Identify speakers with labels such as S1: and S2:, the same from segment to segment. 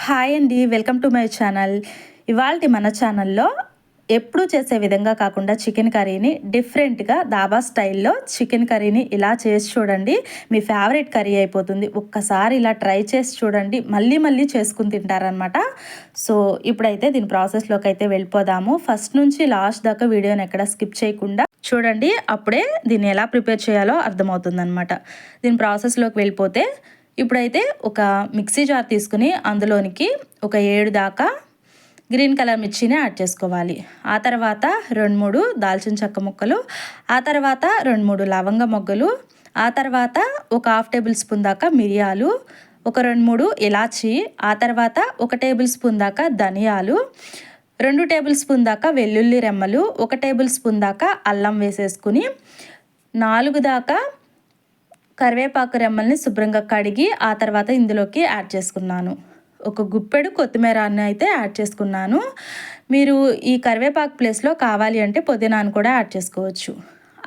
S1: Hi అండి, welcome to my channel. ఇవాల్టి మన ఛానల్లో ఎప్పుడు చేసే విధంగా కాకుండా చికెన్ కర్రీని డిఫరెంట్గా దాబా స్టైల్లో చికెన్ కర్రీని ఇలా చేసి చూడండి. మీ ఫేవరెట్ కర్రీ అయిపోతుంది. ఒక్కసారి ఇలా ట్రై చేసి చూడండి, మళ్ళీ మళ్ళీ చేసుకుని తింటారనమాట. సో ఇప్పుడైతే దీని ప్రాసెస్లోకి అయితే వెళ్ళిపోదాము. ఫస్ట్ నుంచి లాస్ట్ దాకా వీడియోని ఎక్కడ స్కిప్ చేయకుండా చూడండి, అప్పుడే దీన్ని ఎలా ప్రిపేర్ చేయాలో అర్థమవుతుందన్నమాట. దీని ప్రాసెస్లోకి వెళ్ళిపోతే ఇప్పుడైతే ఒక మిక్సీ జార్ తీసుకుని అందులోనికి ఒక 7 దాకా గ్రీన్ కలర్ మిర్చిని యాడ్ చేసుకోవాలి. ఆ తర్వాత 2-3 దాల్చిన చెక్క ముక్కలు, ఆ తర్వాత 2-3 లవంగ మొగ్గలు, ఆ తర్వాత ఒక 1/2 టేబుల్ స్పూన్ దాకా మిరియాలు, ఒక 2-3 ఇలాచి, ఆ తర్వాత 1 టేబుల్ స్పూన్ దాకా ధనియాలు, 2 టేబుల్ స్పూన్ దాకా వెల్లుల్లి రెమ్మలు, 1 టేబుల్ స్పూన్ దాకా అల్లం వేసేసుకుని 4 దాకా కరివేపాకు రెమ్మల్ని శుభ్రంగా కడిగి ఆ తర్వాత ఇందులోకి యాడ్ చేసుకున్నాను. ఒక గుప్పెడు కొత్తిమీరని అయితే యాడ్ చేసుకున్నాను. మీరు ఈ కరివేపాకు ప్లేస్లో కావాలి అంటే పుదీనాను కూడా యాడ్ చేసుకోవచ్చు.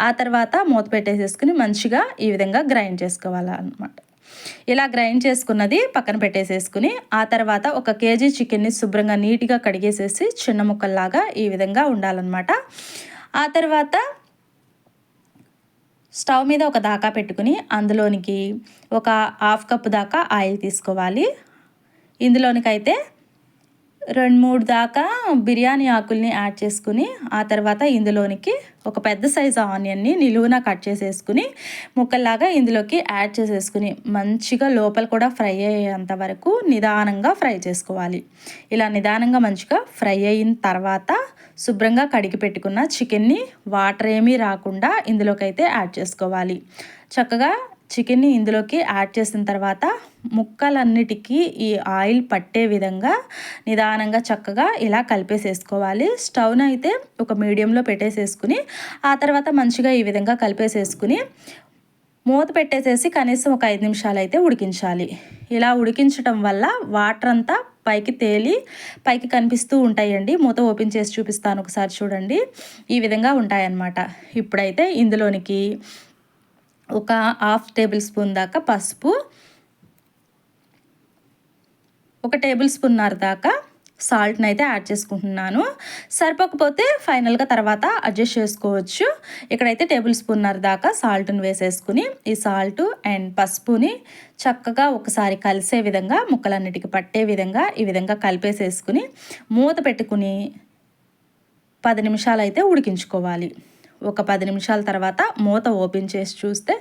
S1: ఆ తర్వాత మూత పెట్టేసేసుకుని మంచిగా ఈ విధంగా గ్రైండ్ చేసుకోవాలన్నమాట. ఇలా గ్రైండ్ చేసుకున్నది పక్కన పెట్టేసేసుకుని ఆ తర్వాత 1 కేజీ చికెన్ని శుభ్రంగా నీట్గా కడిగేసేసి చిన్న ముక్కల్లాగా ఈ విధంగా ఉండాలన్నమాట. ఆ తర్వాత స్టవ్ మీద ఒక దాకా పెట్టుకుని అందులోనికి ఒక 1/2 కప్పు దాకా ఆయిల్ తీసుకోవాలి. ఇందులోనికైతే 2-3 దాకా బిర్యానీ ఆకుల్ని యాడ్ చేసుకుని ఆ తర్వాత ఇందులోనికి ఒక పెద్ద సైజు ఆనియన్ని నిలువున కట్ చేసేసుకుని ముక్కల్లాగా ఇందులోకి యాడ్ చేసేసుకుని మంచిగా లోపల కూడా ఫ్రై అయ్యేంత వరకు నిదానంగా ఫ్రై చేసుకోవాలి. ఇలా నిదానంగా మంచిగా ఫ్రై అయిన తర్వాత శుభ్రంగా కడిగి పెట్టుకున్న చికెన్ని వాటర్ ఏమీ రాకుండా ఇందులోకైతే యాడ్ చేసుకోవాలి. చక్కగా చికెన్ని ఇందులోకి యాడ్ చేసిన తర్వాత ముక్కలన్నిటికీ ఈ ఆయిల్ పట్టే విధంగా నిదానంగా చక్కగా ఇలా కలిపేసేసుకోవాలి. స్టవ్ను అయితే ఒక మీడియంలో పెట్టేసేసుకుని ఆ తర్వాత మంచిగా ఈ విధంగా కలిపేసేసుకుని మూత పెట్టేసేసి కనీసం ఒక 5 నిమిషాలు అయితే ఉడికించాలి. ఇలా ఉడికించడం వల్ల వాటర్ అంతా పైకి తేలి పైకి కనిపిస్తూ ఉంటాయండి. మూత ఓపెన్ చేసి చూపిస్తాను, ఒకసారి చూడండి. ఈ విధంగా ఉంటాయన్నమాట. ఇప్పుడైతే ఇందులోనికి ఒక 1/2 టేబుల్ స్పూన్ దాకా పసుపు, 1 టేబుల్ స్పూన్నర దాకా సాల్ట్ని అయితే యాడ్ చేసుకుంటున్నాను. సరిపోకపోతే ఫైనల్గా తర్వాత అడ్జస్ట్ చేసుకోవచ్చు. ఇక్కడైతే టేబుల్ స్పూన్నర దాకా సాల్ట్ని వేసేసుకుని ఈ సాల్ట్ అండ్ పసుపుని చక్కగా ఒకసారి కలిసే విధంగా ముక్కలన్నిటికీ పట్టే విధంగా ఈ విధంగా కలిపేసేసుకుని మూత పెట్టుకుని 10 నిమిషాలు అయితే ఉడికించుకోవాలి. ఒక 10 నిమిషాల తర్వాత మూత ఓపెన్ చేసి చూస్తే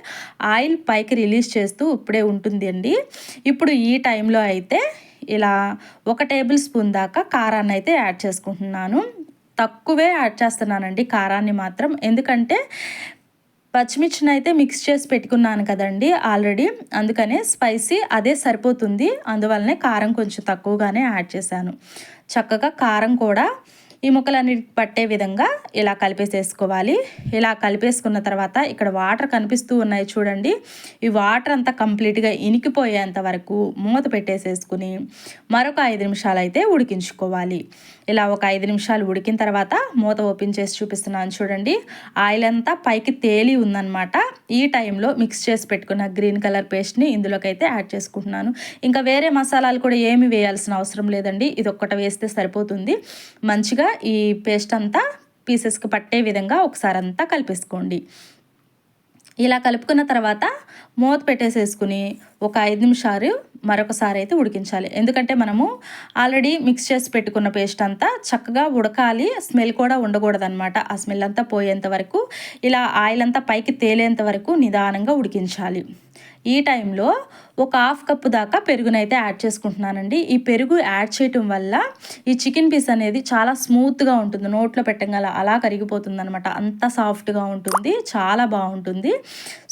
S1: ఆయిల్ పైకి రిలీజ్ చేస్తూ ఇప్పుడే ఉంటుంది అండి. ఇప్పుడు ఈ టైంలో అయితే ఇలా 1 టేబుల్ స్పూన్ దాకా కారాన్ని అయితే యాడ్ చేసుకుంటున్నాను. తక్కువే యాడ్ చేస్తున్నానండి కారాన్ని మాత్రం, ఎందుకంటే పచ్చిమిర్చిని అయితే మిక్స్ చేసి పెట్టుకున్నాను కదండి ఆల్రెడీ, అందుకనే స్పైసీ అదే సరిపోతుంది. అందువల్లనే కారం కొంచెం తక్కువగానే యాడ్ చేశాను. చక్కగా కారం కూడా ఈ ముక్కలన్నిటికి పట్టే విధంగా ఇలా కలిపేసేసుకోవాలి. ఇలా కలిపేసుకున్న తర్వాత ఇక్కడ వాటర్ కనిపిస్తూ ఉన్నాయి చూడండి. ఈ వాటర్ అంతా కంప్లీట్గా ఇనికిపోయేంత వరకు మూత పెట్టేసేసుకుని మరొక 5 నిమిషాలు అయితే ఉడికించుకోవాలి. ఇలా ఒక 5 నిమిషాలు ఉడికిన తర్వాత మూత ఓపెన్ చేసి చూపిస్తున్నాను చూడండి. ఆయిల్ అంతా పైకి తేలి ఉందన్నమాట. ఈ టైంలో మిక్స్ చేసి పెట్టుకున్న గ్రీన్ కలర్ పేస్ట్ని ఇందులోకి అయితే యాడ్ చేసుకుంటున్నాను. ఇంకా వేరే మసాలాలు కూడా ఏమి వేయాల్సిన అవసరం లేదండి, ఇది ఒక్కటి వేస్తే సరిపోతుంది. మంచిగా ఈ పేస్ట్ అంతా పీసెస్కి పట్టే విధంగా ఒకసారి అంతా కలిపేసుకోండి. ఇలా కలుపుకున్న తర్వాత మూత పెట్టేసేసుకుని ఒక 5 నిమిషాలు మరొకసారి అయితే ఉడికించాలి. ఎందుకంటే మనము ఆల్రెడీ మిక్స్ చేసి పెట్టుకున్న పేస్ట్ అంతా చక్కగా ఉడకాలి, స్మెల్ కూడా ఉండకూడదనమాట. ఆ స్మెల్ అంతా పోయేంత వరకు ఇలా ఆయిల్ అంతా పైకి తేలేంత వరకు నిదానంగా ఉడికించాలి. ఈ టైంలో ఒక 1/2 కప్పు దాకా పెరుగునైతే యాడ్ చేసుకుంటున్నానండి. ఈ పెరుగు యాడ్ చేయటం వల్ల ఈ చికెన్ పీస్ అనేది చాలా స్మూత్గా ఉంటుంది, నోట్లో పెట్టగల అలా కరిగిపోతుంది అనమాట. అంత సాఫ్ట్గా ఉంటుంది, చాలా బాగుంటుంది.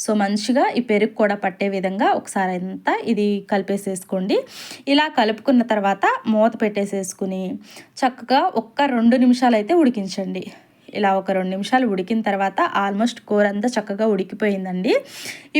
S1: సో మంచిగా ఈ పెరుగు కూడా పట్టే విధంగా ఒకసారి అంతా ఇది కలిపేసేసుకోండి. ఇలా కలుపుకున్న తర్వాత మూత పెట్టేసేసుకుని చక్కగా 1-2 నిమిషాలు అయితే ఉడికించండి. ఇలా ఒక 2 నిమిషాలు ఉడికిన తర్వాత ఆల్మోస్ట్ కూర అంతా చక్కగా ఉడికిపోయిందండి.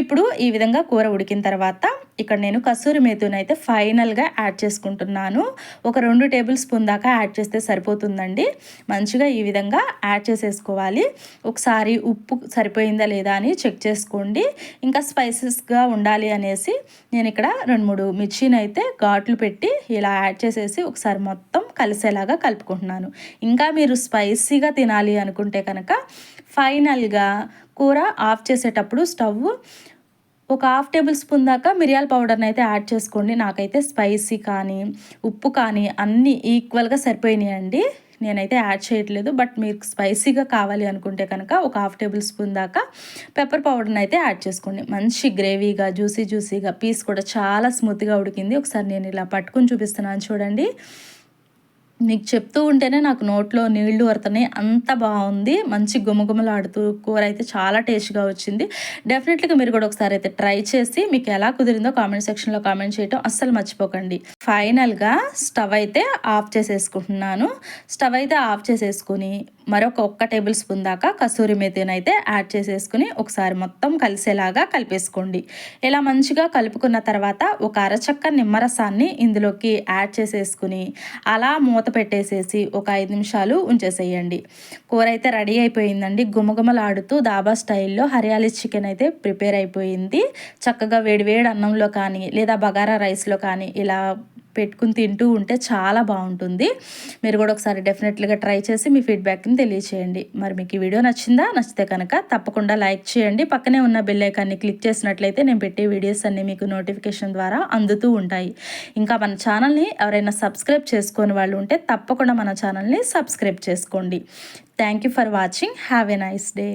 S1: ఇప్పుడు ఈ విధంగా కూర ఉడికిన తర్వాత ఇక్కడ నేను కసూరి మేతినైతే ఫైనల్గా యాడ్ చేసుకుంటున్నాను. ఒక 2 టేబుల్ స్పూన్ దాకా యాడ్ చేస్తే సరిపోతుందండి. మంచిగా ఈ విధంగా యాడ్ చేసేసుకోవాలి. ఒకసారి ఉప్పు సరిపోయిందా లేదా అని చెక్ చేసుకోండి. ఇంకా స్పైసెస్గా ఉండాలి అనేసి నేను ఇక్కడ 2-3 మిర్చిని అయితే ఘాట్లు పెట్టి ఇలా యాడ్ చేసేసి ఒకసారి మొత్తం కలిసేలాగా కలుపుకుంటున్నాను. ఇంకా మీరు స్పైసీగా తినాలి అనుకుంటే కనుక ఫైనల్గా కూర ఆఫ్ చేసేటప్పుడు స్టవ్ ఒక 1/2 టేబుల్ స్పూన్ దాకా మిరియాల పౌడర్ని అయితే యాడ్ చేసుకోండి. నాకైతే స్పైసీ కానీ ఉప్పు కానీ అన్నీ ఈక్వల్గా సరిపోయినాయండి. నేనైతే యాడ్ చేయట్లేదు. బట్ మీకు స్పైసీగా కావాలి అనుకుంటే కనుక ఒక 1/2 టేబుల్ స్పూన్ దాకా పెప్పర్ పౌడర్ని అయితే యాడ్ చేసుకోండి. మంచి గ్రేవీగా జ్యూసీగా పీస్ కూడా చాలా స్మూత్గా ఉడికింది. ఒకసారి నేను ఇలా పట్టుకుని చూపిస్తున్నాను చూడండి. మీకు చెప్తూ ఉంటేనే నాకు నోట్లో నీళ్లు వరుతున్నాయి, అంత బాగుంది. మంచి గుమగుమలాడుతూ కూర అయితే చాలా టేస్ట్గా వచ్చింది. డెఫినెట్లీగా మీరు కూడా ఒకసారి అయితే ట్రై చేసి మీకు ఎలా కుదిరిందో కామెంట్ సెక్షన్లో కామెంట్ చేయటం అస్సలు మర్చిపోకండి. ఫైనల్గా స్టవ్ అయితే ఆఫ్ చేసేసుకుంటున్నాను. స్టవ్ అయితే ఆఫ్ చేసేసుకుని మరొక 1 టేబుల్ స్పూన్ దాకా కసూరి మేతిని అయితే యాడ్ చేసేసుకుని ఒకసారి మొత్తం కలిసేలాగా కలిపేసుకోండి. ఇలా మంచిగా కలుపుకున్న తర్వాత ఒక అరచక్క నిమ్మరసాన్ని ఇందులోకి యాడ్ చేసేసుకుని అలా మూత పెట్టేసేసి ఒక 5 నిమిషాలు ఉంచేసేయండి. కూర అయితే రెడీ అయిపోయిందండి. గుమగుమలాడుతూ దాబా స్టైల్లో హరియాలీ చికెన్ అయితే ప్రిపేర్ అయిపోయింది. చక్కగా వేడివేడి అన్నంలో కానీ లేదా బగారా రైస్లో కానీ ఇలా పెట్టుకుని తింటూ ఉంటే చాలా బాగుంటుంది. మీరు కూడా ఒకసారి డెఫినెట్లీగా ట్రై చేసి మీ ఫీడ్బ్యాక్ని తెలియచేయండి. మరి మీకు ఈ వీడియో నచ్చిందా? నచ్చితే కనుక తప్పకుండా లైక్ చేయండి. పక్కనే ఉన్న బెల్ ఐకాన్ని క్లిక్ చేసినట్లయితే నేను పెట్టే వీడియోస్ అన్నీ మీకు నోటిఫికేషన్ ద్వారా అందుతూ ఉంటాయి. ఇంకా మన ఛానల్ని ఎవరైనా సబ్స్క్రైబ్ చేసుకొని వాళ్ళు ఉంటే తప్పకుండా మన ఛానల్ని సబ్స్క్రైబ్ చేసుకోండి. Thank you for watching. Have a nice day.